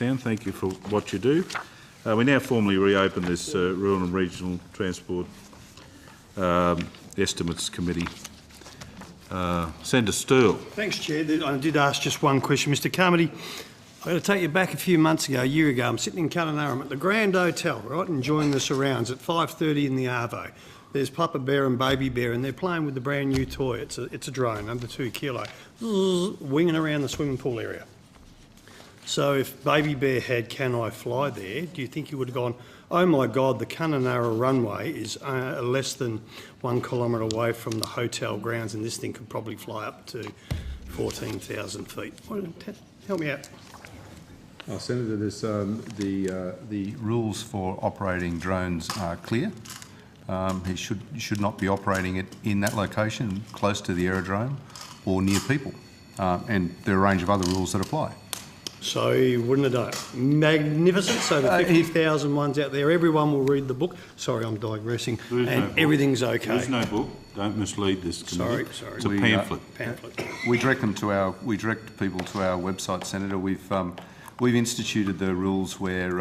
Sam, thank you for what you do. We now formally reopen this Rural and Regional Transport Estimates Committee. Senator Sterle. Thanks, Chair. I did ask just one question. Mr Carmody, I've got to take you back a few months ago, a year ago. I'm sitting in Cunnamulla at the Grand Hotel, right, enjoying the surrounds at 5:30 in the Arvo. There's Papa Bear and Baby Bear, and they're playing with the brand new toy. It's a drone, under 2 kilo, winging around the swimming pool area. So if Baby Bear had Can I Fly there, do you think he would have gone, oh my God, the Cunnamulla runway is less than 1 kilometre away from the hotel grounds, and this thing could probably fly up to 14,000 feet. Help me out. Senator, the rules for operating drones are clear. He should not be operating it in that location, close to the aerodrome or near people. And there are a range of other rules that apply. So he wouldn't have done it. Magnificent. So the 50,000 ones out there, everyone will read the book. Sorry, I'm digressing. And everything's okay. There's no book. Don't mislead this committee. Sorry. It's a pamphlet. We direct people to our website, Senator. We've instituted the rules where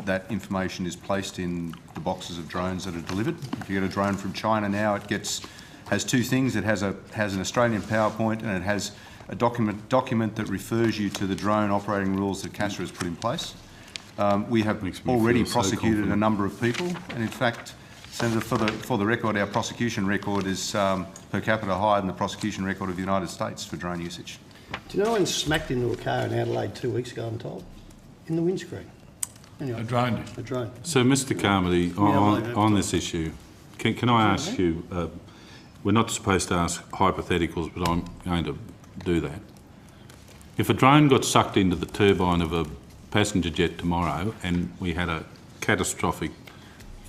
that information is placed in the boxes of drones that are delivered. If you get a drone from China now, it has two things. It has an Australian PowerPoint, and it has a document that refers you to the drone operating rules that CASA has put in place. We have already prosecuted a number of people, and in fact, Senator, for the record, our prosecution record is per capita higher than the prosecution record of the United States for drone usage. Do you know one smacked into a car in Adelaide 2 weeks ago, I'm told? In the windscreen. Anyway, A drone. A drone. So, Mr Carmody, on this issue, can I ask you, we're not supposed to ask hypotheticals, but I'm going to do that. If a drone got sucked into the turbine of a passenger jet tomorrow and we had a catastrophic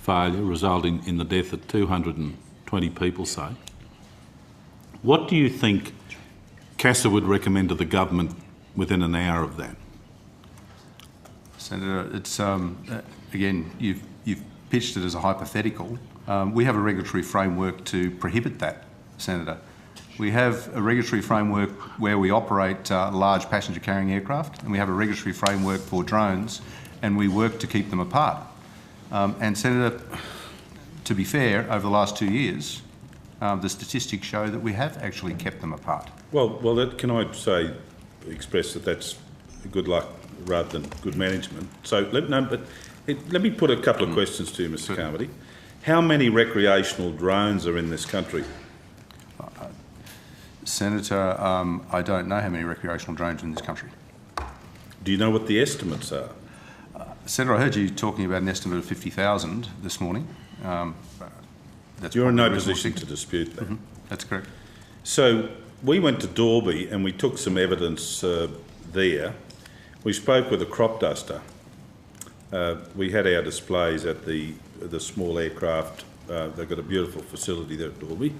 failure resulting in the death of 220 people, say, what do you think CASA would recommend to the government within an hour of that? Senator, it's again, you've pitched it as a hypothetical. We have a regulatory framework to prohibit that, Senator. We have a regulatory framework where we operate large passenger carrying aircraft, and we have a regulatory framework for drones, and we work to keep them apart. And Senator, to be fair, over the last 2 years, the statistics show that we have actually kept them apart. Well, can I express that that's good luck rather than good management. So let me put a couple of questions to you, Mr Carmody. How many recreational drones are in this country? Senator, I don't know how many recreational drones are in this country. Do you know what the estimates are? Senator, I heard you talking about an estimate of 50,000 this morning. You're in no position to dispute that. Mm-hmm. That's correct. So we went to Dorby and we took some evidence there. We spoke with a crop duster. We had our displays at the small aircraft. They've got a beautiful facility there at Dorby.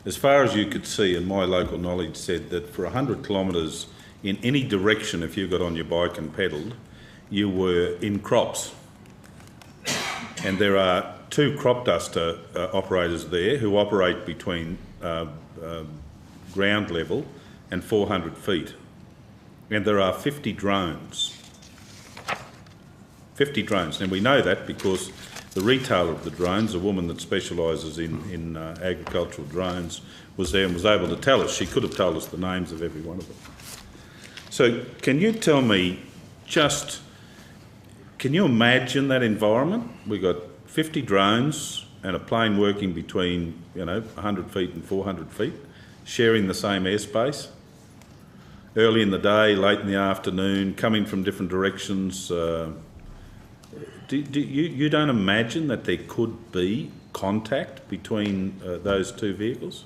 As far as you could see, and my local knowledge said that for 100 kilometres in any direction, if you got on your bike and pedalled, you were in crops. And there are 2 crop duster operators there who operate between ground level and 400 feet. And there are 50 drones. 50 drones. And we know that because the retailer of the drones, a woman that specialises in agricultural drones, was there and was able to tell us. She could have told us the names of every one of them. So can you tell me can you imagine that environment? We've got 50 drones and a plane working between, 100 feet and 400 feet, sharing the same airspace, early in the day, late in the afternoon, coming from different directions. You don't imagine that there could be contact between those 2 vehicles?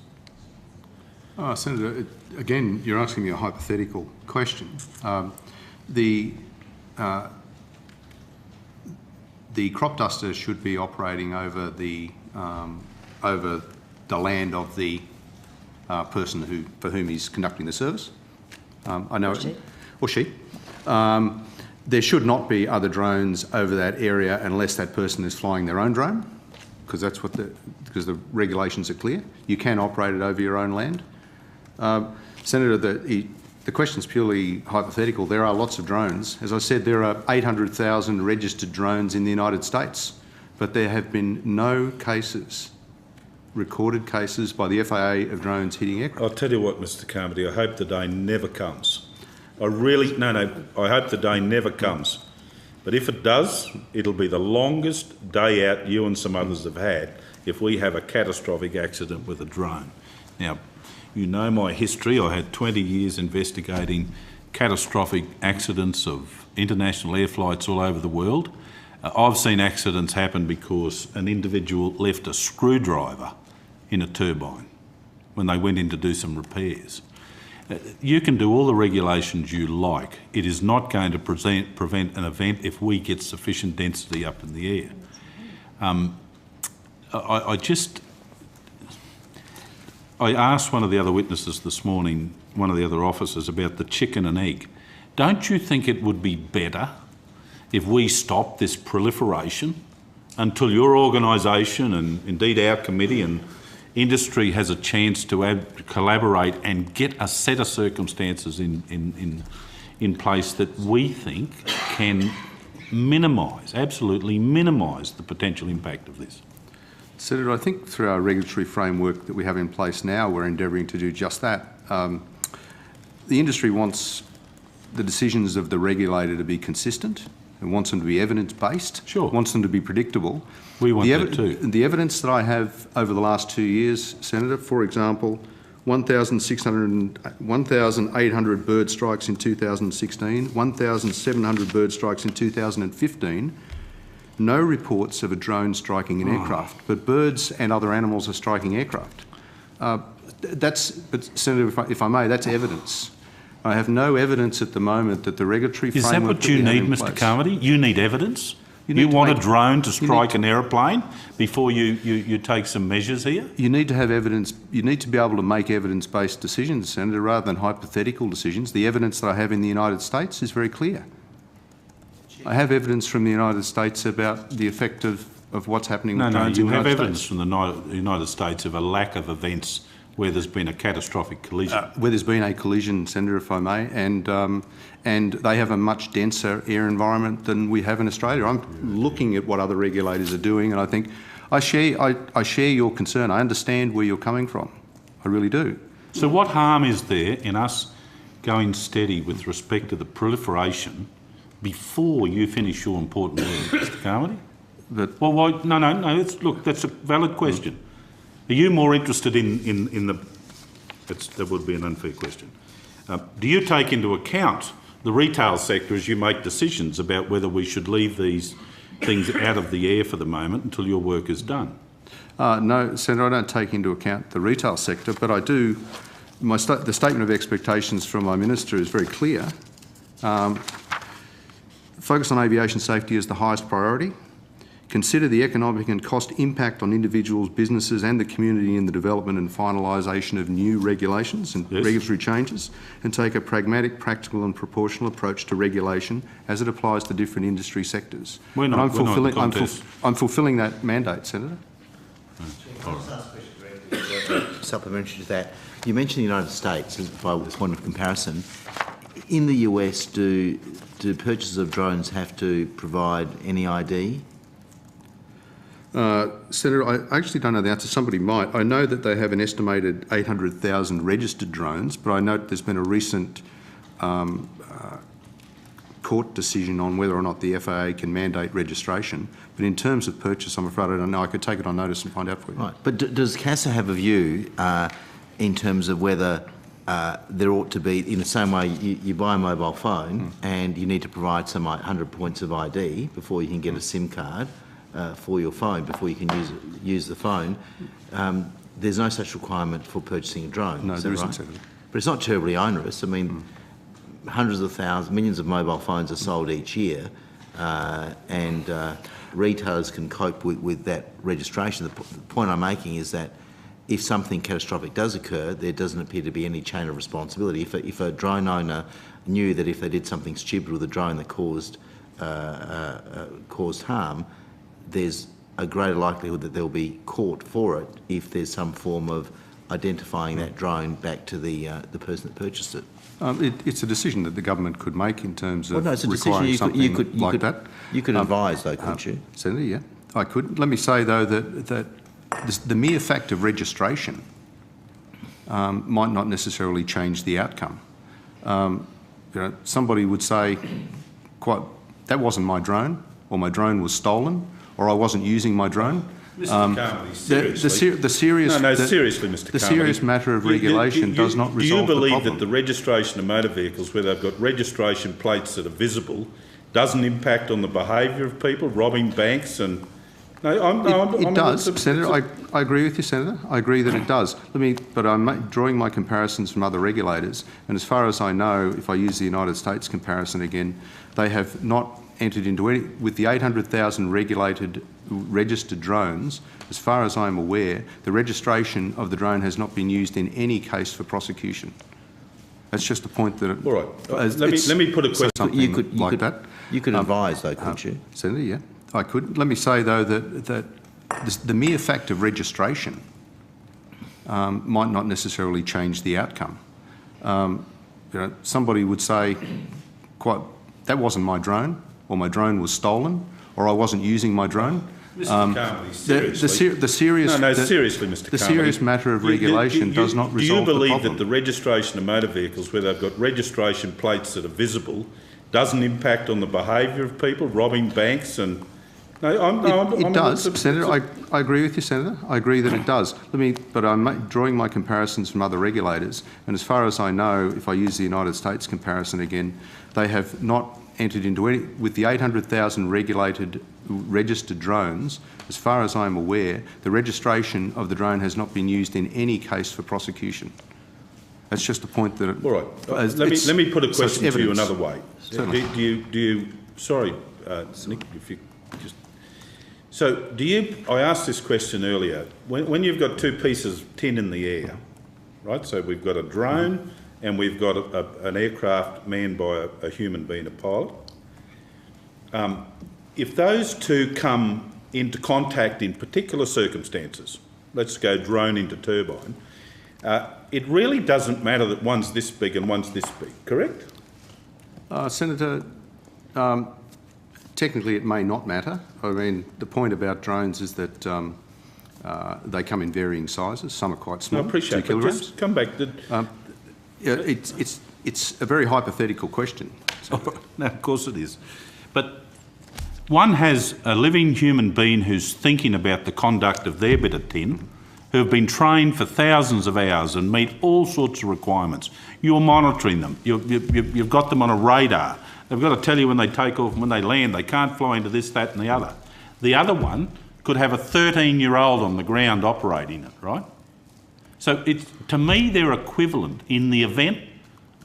Senator, again, you're asking me a hypothetical question. The crop duster should be operating over the land of the person for whom he's conducting the service. I know, or she. There should not be other drones over that area unless that person is flying their own drone, because the regulations are clear. You can operate it over your own land. Senator, The question's purely hypothetical. There are lots of drones. As I said, there are 800,000 registered drones in the United States, but there have been no cases, recorded cases by the FAA of drones hitting aircraft. I'll tell you what, Mr. Carmody, I hope the day never comes. I hope the day never comes. But if it does, it'll be the longest day out you and some others have had if we have a catastrophic accident with a drone. Now, you know my history. I had 20 years investigating catastrophic accidents of international air flights all over the world. I've seen accidents happen because an individual left a screwdriver in a turbine when they went in to do some repairs. You can do all the regulations you like. It is not going to prevent an event if we get sufficient density up in the air. I asked one of the other witnesses this morning, one of the other officers, about the chicken and egg. Don't you think it would be better if we stop this proliferation until your organisation and indeed our committee and industry has a chance to collaborate and get a set of circumstances in place that we think can minimise, absolutely minimise the potential impact of this? Senator, I think through our regulatory framework that we have in place now, we're endeavouring to do just that. The industry wants the decisions of the regulator to be consistent and wants them to be evidence-based, sure, wants them to be predictable. We want that too. The evidence that I have over the last 2 years, Senator, for example, 1,800 bird strikes in 2016, 1,700 bird strikes in 2015, no reports of a drone striking an aircraft, but birds and other animals are striking aircraft. But Senator, if I may, that's evidence. I have no evidence at the moment that the regulatory framework... Is that what you need, Mr. Carmody? You need evidence? You want a drone to strike an aeroplane before you take some measures here? You need to have evidence. You need to be able to make evidence-based decisions, Senator, rather than hypothetical decisions. The evidence that I have in the United States is very clear. I have evidence from the United States about the effect of what's happening with drones in the United States. You have evidence from the United States of a lack of events where there's been a catastrophic collision. Where there's been a collision, Senator, if I may, and they have a much denser air environment than we have in Australia. I'm looking at what other regulators are doing, and I think I share your concern. I understand where you're coming from. I really do. So what harm is there in us going steady with respect to the proliferation before you finish your important work, Mr. Carmody? But well, why? No. Look, that's a valid question. Are you more interested in the... that would be an unfair question. Do you take into account the retail sector as you make decisions about whether we should leave these things out of the air for the moment until your work is done? No, Senator, I don't take into account the retail sector, but I do... the statement of expectations from my minister is very clear. Focus on aviation safety as the highest priority. Consider the economic and cost impact on individuals, businesses and the community in the development and finalisation of new regulations and regulatory changes, and take a pragmatic, practical and proportional approach to regulation as it applies to different industry sectors. I'm fulfilling that mandate, Senator. Supplementary to that, you mentioned the United States as by point of comparison. In the US, do purchasers of drones have to provide any ID? Senator, I actually don't know the answer. Somebody might. I know that they have an estimated 800,000 registered drones, but I note there's been a recent court decision on whether or not the FAA can mandate registration. But in terms of purchase, I'm afraid I don't know. I could take it on notice and find out for you. Right. But does CASA have a view in terms of whether there ought to be, in the same way you buy a mobile phone and you need to provide some 100 points of ID before you can get a SIM card for your phone, before you can use the phone, there's no such requirement for purchasing a drone. No, there isn't. Right? But it's not terribly onerous. I mean, hundreds of thousands, millions of mobile phones are sold each year, and retailers can cope with that registration. The point I'm making is that if something catastrophic does occur, there doesn't appear to be any chain of responsibility. If a drone owner knew that if they did something stupid with a drone that caused harm, there's a greater likelihood that they'll be caught for it if there's some form of identifying that drone back to the person that purchased it. It's a decision that the government could make in terms of Well, no, it's a decision requiring something like that. You could advise, though, couldn't you? Senator, yeah, I could. Let me say, though, that the mere fact of registration might not necessarily change the outcome. Somebody would say, that wasn't my drone, or my drone was stolen, or I wasn't using my drone. Mr. Carmody, seriously. Seriously, Mr. Carmody. The serious matter of regulation does not resolve the problem. Do you believe that the registration of motor vehicles, where they've got registration plates that are visible, doesn't impact on the behaviour of people, robbing banks and... It does, Senator. I agree with you, Senator. I agree that it does. But I'm drawing my comparisons from other regulators, and as far as I know, if I use the United States comparison again, they have not entered into any, with the 800,000 registered drones, as far as I'm aware, the registration of the drone has not been used in any case for prosecution. That's just a point that... All right. Let me put a question. You could advise, though, couldn't you? Senator, yeah, I could. Let me say, though, that the mere fact of registration might not necessarily change the outcome. Somebody would say, that wasn't my drone, or my drone was stolen, or I wasn't using my drone. Mr. Carmody, seriously. Seriously, Mr. Carmody. The serious matter of regulation does not resolve the problem. Do you believe that the registration of motor vehicles, where they've got registration plates that are visible, doesn't impact on the behaviour of people, robbing banks and... It does, Senator. I agree with you, Senator. I agree that it does. But I'm drawing my comparisons from other regulators, and as far as I know, if I use the United States comparison again, they have not entered into any, with the 800,000 registered drones, as far as I'm aware, the registration of the drone has not been used in any case for prosecution. That's just a point that... All right. Let me put a question to you another way. Certainly. Do you... Sorry, Nick, if you just... So, I asked this question earlier. When you've got two pieces of tin in the air, right, so we've got a drone and we've got an aircraft manned by a human being, a pilot, if those two come into contact in particular circumstances, let's go drone into turbine, it really doesn't matter that one's this big and one's this big, correct? Senator, technically it may not matter. The point about drones is that they come in varying sizes. Some are quite small, I appreciate 2 kilograms. Just come back. It's a very hypothetical question. No, of course it is. But one has a living human being who's thinking about the conduct of their bit of tin, who have been trained for thousands of hours and meet all sorts of requirements. You're monitoring them. You've got them on a radar. They've got to tell you when they take off and when they land. They can't fly into this, that and the other. The other one could have a 13-year-old on the ground operating it, right? So to me, they're equivalent in the event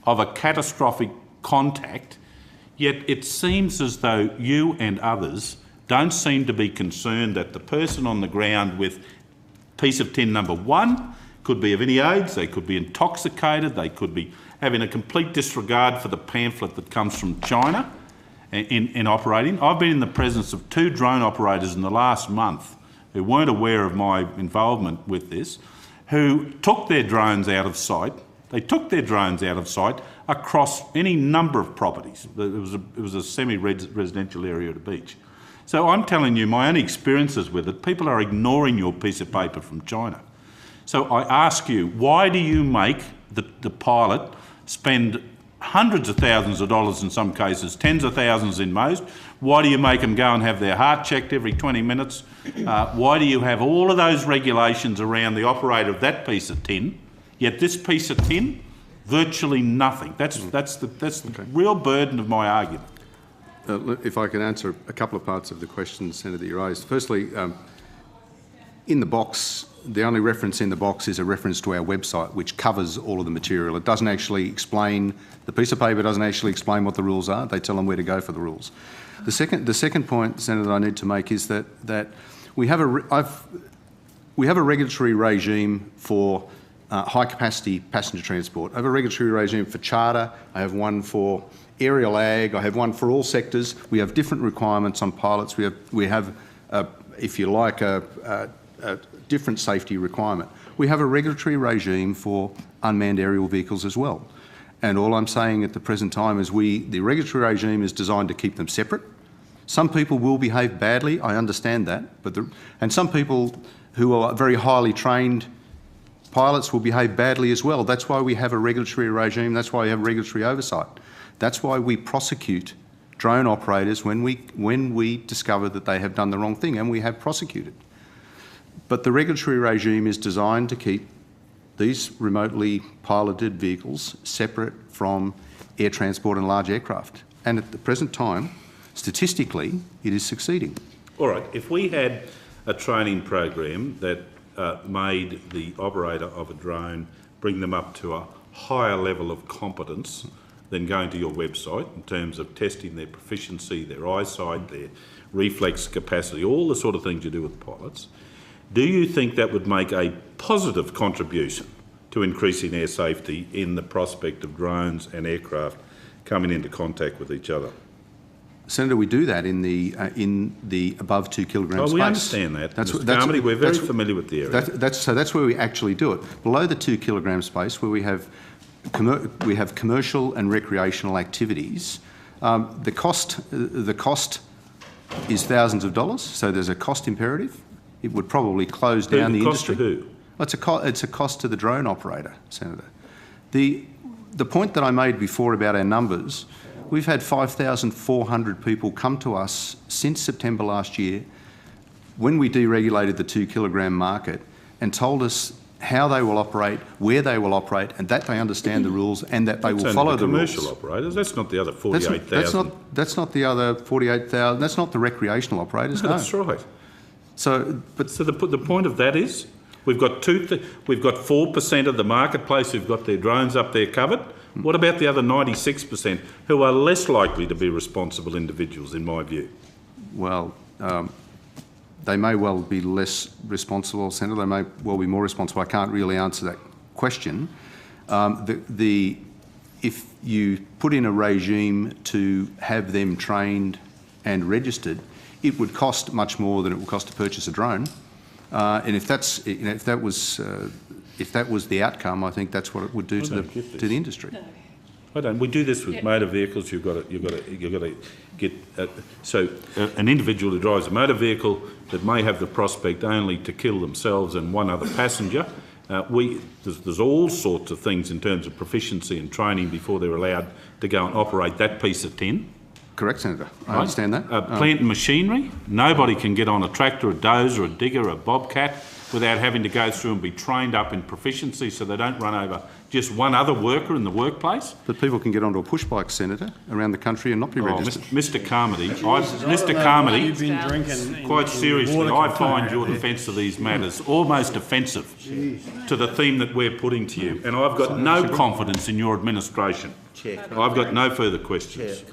of a catastrophic contact, yet it seems as though you and others don't seem to be concerned that the person on the ground with piece of tin number 1 could be of any age, they could be intoxicated, they could be having a complete disregard for the pamphlet that comes from China in operating. I've been in the presence of 2 drone operators in the last month who weren't aware of my involvement with this, who took their drones out of sight. They took their drones out of sight across any number of properties. It was a semi-residential area at a beach. So I'm telling you, my own experiences with it, people are ignoring your piece of paper from China. So I ask you, why do you make the pilot spend hundreds of thousands of dollars in some cases, tens of thousands in most? Why do you make them go and have their heart checked every 20 minutes? Why do you have all of those regulations around the operator of that piece of tin, yet this piece of tin, virtually nothing? That's the real burden of my argument. If I can answer a couple of parts of the question, Senator, that you raised. Firstly, in the box, the only reference in the box is a reference to our website, which covers all of the material. It doesn't actually explain, the piece of paper doesn't actually explain what the rules are. They tell them where to go for the rules. The second point, Senator, that I need to make is that we have a regulatory regime for high-capacity passenger transport. I have a regulatory regime for charter. I have one for aerial ag. I have one for all sectors. We have different requirements on pilots. We have if you like, a different safety requirement. We have a regulatory regime for unmanned aerial vehicles as well. And all I'm saying at the present time is the regulatory regime is designed to keep them separate. Some people will behave badly, I understand that, and some people who are very highly trained pilots will behave badly as well. That's why we have a regulatory regime, that's why we have regulatory oversight. That's why we prosecute drone operators when we discover that they have done the wrong thing, and we have prosecuted. But the regulatory regime is designed to keep these remotely piloted vehicles separate from air transport and large aircraft. And at the present time, statistically, it is succeeding. All right, if we had a training program that made the operator of a drone bring them up to a higher level of competence than going to your website in terms of testing their proficiency, their eyesight, their reflex capacity, all the sort of things you do with pilots, do you think that would make a positive contribution to increasing air safety in the prospect of drones and aircraft coming into contact with each other? Senator, we do that in the above 2 kilogram space. Oh, we understand that. Mr. Carmody, we're very familiar with the area. That's where we actually do it. Below the 2 kilogram space, where we have commercial and recreational activities, the cost is thousands of dollars. So there's a cost imperative. It would probably close down the industry. Cost to who? It's a cost to the drone operator, Senator. The point that I made before about our numbers, we've had 5,400 people come to us since September last year when we deregulated the 2 kilogram market and told us how they will operate, where they will operate, and that they understand the rules and that they will follow the rules. Commercial operators, that's not the other 48,000. That's not the other 48,000, that's not the recreational operators, no. That's right. So the point of that is we've got 4% of the marketplace who've got their drones up there covered. What about the other 96% who are less likely to be responsible individuals, in my view? Well, they may well be less responsible, Senator. They may well be more responsible. I can't really answer that question. If you put in a regime to have them trained and registered, it would cost much more than it would cost to purchase a drone. And if that was the outcome, I think that's what it would do to the industry. No. I don't. We do this with motor vehicles. You've got to get an individual who drives a motor vehicle that may have the prospect only to kill themselves and one other passenger. There's all sorts of things in terms of proficiency and training before they're allowed to go and operate that piece of tin. Correct, Senator. I understand that. Plant and machinery. Nobody can get on a tractor, a dozer, a digger, a bobcat without having to go through and be trained up in proficiency so they don't run over just one other worker in the workplace. But people can get onto a push bike, Senator, around the country and not be registered. Mr. Carmody, You've been drinking quite seriously, I find your defence of these matters almost offensive to the theme that we're putting to you, and I've got no confidence in your administration. I've got no further questions.